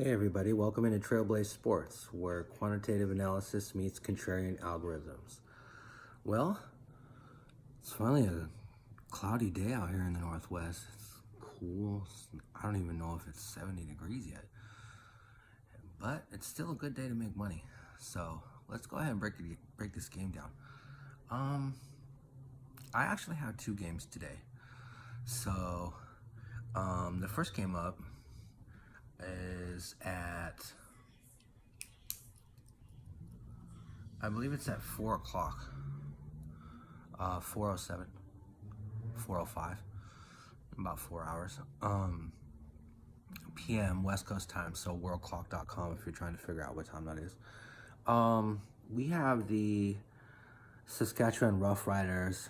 Hey everybody, welcome into Trailblaze Sports, where quantitative analysis meets contrarian algorithms. Well, it's finally a cloudy day out here in the Northwest. It's cool. I don't even know if it's 70 degrees yet, but it's still a good day to make money. So let's go ahead and break this game down. I actually have two games today. So the first game up is at, I believe it's at 4 o'clock, 4:07, 4:05, about 4 hours, p.m. West Coast time, so worldclock.com if you're trying to figure out what time that is. We have the Saskatchewan Roughriders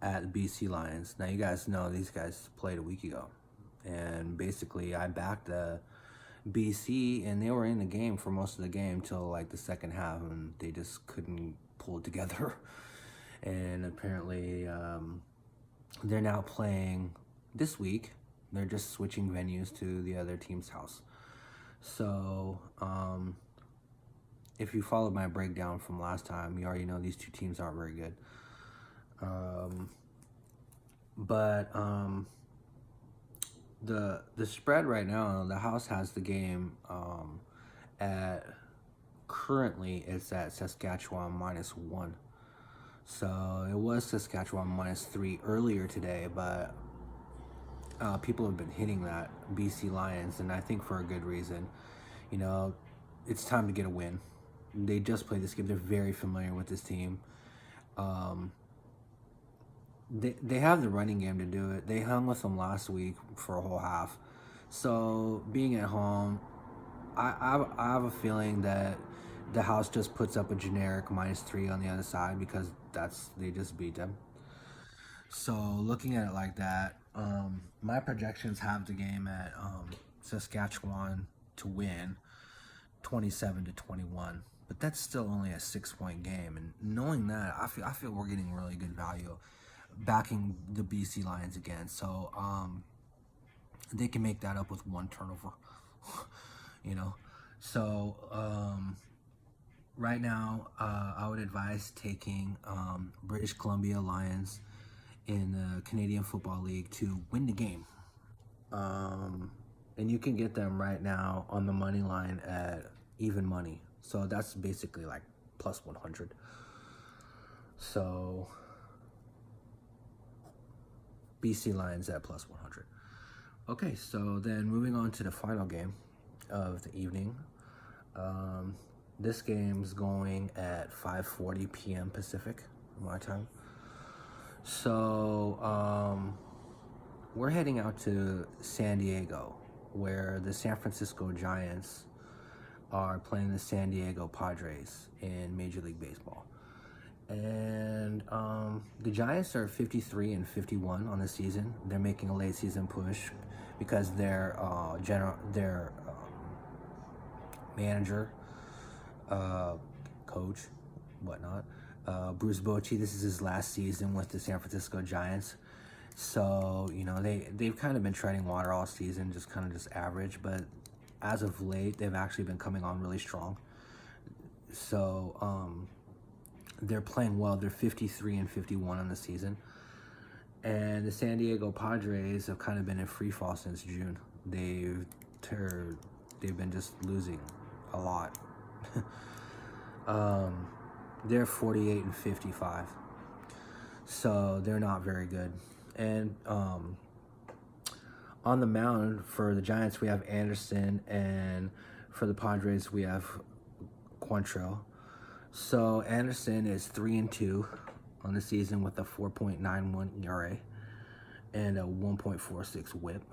at BC Lions. Now, you guys know these guys played a week ago, and basically I backed the BC, and they were in the game for most of the game till like the second half, and they just couldn't pull it together. And apparently they're now playing this week. They're just switching venues to the other team's house. So if you followed my breakdown from last time, you already know these two teams aren't very good. But the spread right now, the house has the game at currently it's at Saskatchewan -1. So it was Saskatchewan -3 earlier today, but people have been hitting that BC Lions, and I think for a good reason. You know, it's time to get a win. They just played this game. They're very familiar with this team. They have the running game to do it. They hung with them last week for a whole half. So being at home, I have a feeling that the house just puts up a generic -3 on the other side because they just beat them. So looking at it like that, my projections have the game at Saskatchewan to win 27-21. But that's still only a 6-point game, and knowing that, I feel we're getting really good value backing the BC Lions again. So they can make that up with one turnover. you know. So right now, I would advise taking British Columbia Lions in the Canadian Football League to win the game. And you can get them right now on the money line at even money. So that's basically like plus 100. So BC Lions at plus 100. Okay, so then moving on to the final game of the evening. This game's going at 5:40 p.m. Pacific, my time. So we're heading out to San Diego, where the San Francisco Giants are playing the San Diego Padres in Major League Baseball. And the Giants are 53-51 on the season. They're making a late season push because their manager, coach, whatnot, Bruce Bochy, this is his last season with the San Francisco Giants. So, you know, they've kind of been treading water all season, just average. But as of late, they've actually been coming on really strong. So, they're playing well. They're 53-51 on the season. And the San Diego Padres have kind of been in free fall since June. They've been just losing a lot. They're 48-55. So they're not very good. And on the mound for the Giants, we have Anderson, and for the Padres, we have Quantrill. So Anderson is 3-2 on the season with a 4.91 ERA and a 1.46 WHIP.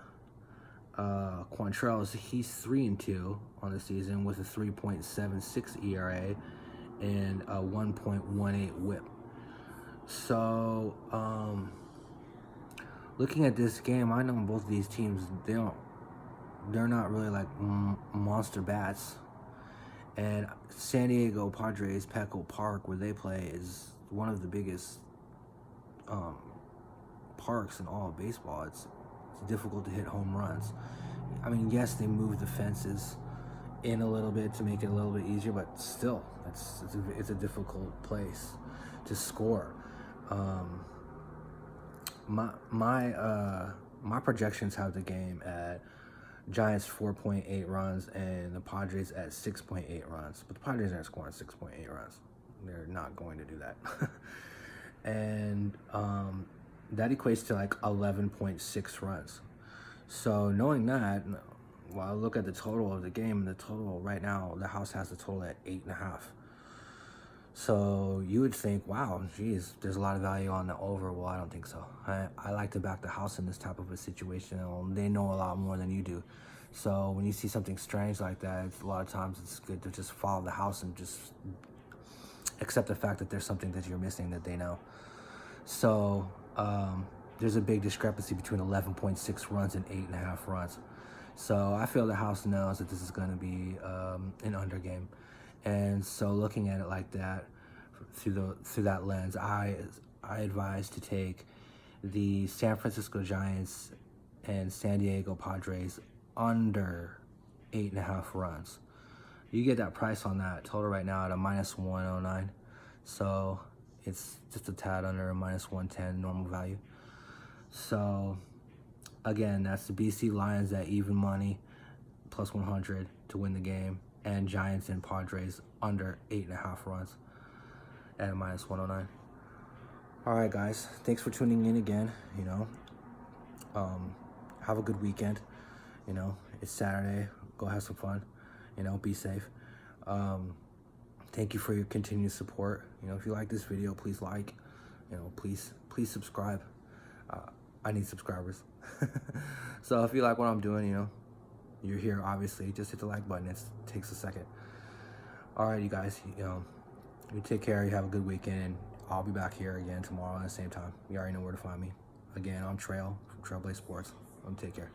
Quantrill he's 3-2 on the season with a 3.76 ERA and a 1.18 WHIP. So looking at this game, I know both of these teams they're not really like monster bats. And San Diego Padres, Petco Park, where they play, is one of the biggest parks in all of baseball. It's difficult to hit home runs. I mean, yes, they moved the fences in a little bit to make it a little bit easier, but still, it's a difficult place to score. My projections have the game at Giants 4.8 runs and the Padres at 6.8 runs. But the Padres aren't scoring 6.8 runs. They're not going to do that. And that equates to like 11.6 runs. So knowing that, well, I look at the total of the game, and the total right now, the house has the total at 8.5. So you would think, wow, geez, there's a lot of value on the over. Well, I don't think so. I like to back the house in this type of a situation. They know a lot more than you do. So when you see something strange like that, a lot of times it's good to just follow the house and just accept the fact that there's something that you're missing that they know. So there's a big discrepancy between 11.6 runs and 8.5 runs. So I feel the house knows that this is going to be an under game. And so looking at it like that, through that lens, I advise to take the San Francisco Giants and San Diego Padres under 8.5 runs. You get that price on that total right now at a -109. So it's just a tad under a -110 normal value. So again, that's the BC Lions at even money, +100 to win the game, and Giants and Padres under 8.5 runs at a -109. All right, guys, thanks for tuning in again. Have a good weekend. It's Saturday. Go have some fun. Be safe. Thank you for your continued support. If you like this video, please like. Please subscribe. I need subscribers. So if you like what I'm doing, you're here, obviously, just hit the like button. It takes a second. All right, you guys, you take care. You have a good weekend, and I'll be back here again tomorrow at the same time. You already know where to find me. Again, I'm Trail from Trailblaze Sports. Take care.